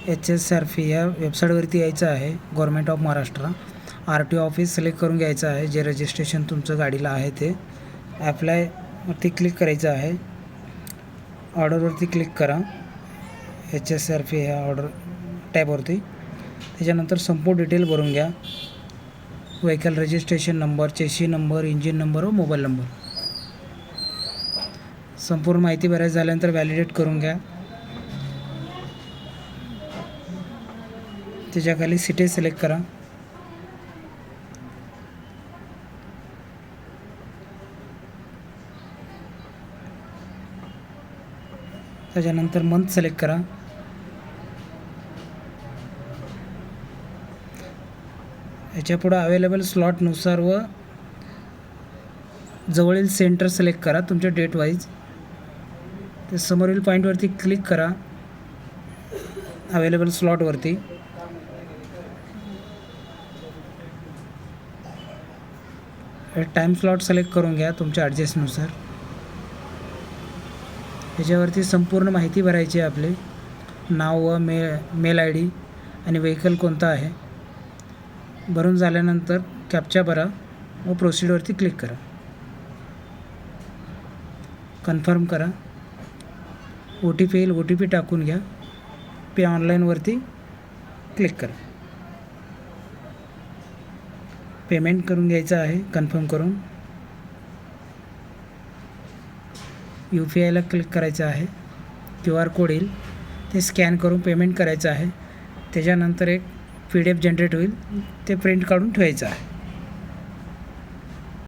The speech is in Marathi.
HSRF या वेबसाईटवरती यायचं आहे. Government of Maharashtra RTO office select करून घ्यायचं आहे. जे रजिस्ट्रेशन तुमचं गाडीला आहे ते ॲप्लायवरती क्लिक करायचं आहे. ऑर्डरवरती क्लिक करा. HSRF ह्या ऑर्डर टॅबवरती. त्याच्यानंतर संपूर्ण डिटेल भरून घ्या. व्हेकल रजिस्ट्रेशन नंबर, चेसी नंबर, इंजिन नंबर व मोबाईल नंबर. संपूर्ण माहिती भरायची झाल्यानंतर व्हॅलिडेट करून घ्या. त्याच्याखाली सिटी सिलेक्ट करा. त्याच्यानंतर मंथ सिलेक्ट करा. याच्यापुढं अवेलेबल स्लॉटनुसार व जवळील सेंटर सिलेक्ट करा तुमच्या डेट वाईज. ते समोरील पॉईंटवरती क्लिक करा अवेलेबल स्लॉटवरती. टाईम स्लॉट सिलेक्ट करून घ्या तुमच्या ॲडजस्टनुसार. याच्यावरती संपूर्ण माहिती भरायची आहे. आपले नाव व मेल ID आणि व्हेकल कोणता आहे. भरून झाल्यानंतर कॅप्चा भरा व प्रोसीडवरती क्लिक करा. कन्फर्म करा. OTP येईल, OTP टाकून घ्या. पे ऑनलाईनवरती क्लिक करा. पेमेंट करून घ्यायचं आहे कन्फर्म करून. UPIला क्लिक करायचं आहे. QR कोड येईल ते स्कॅन करून पेमेंट करायचं आहे. त्याच्यानंतर एक PDF जनरेट होईल ते प्रिंट काढून ठेवायचं आहे.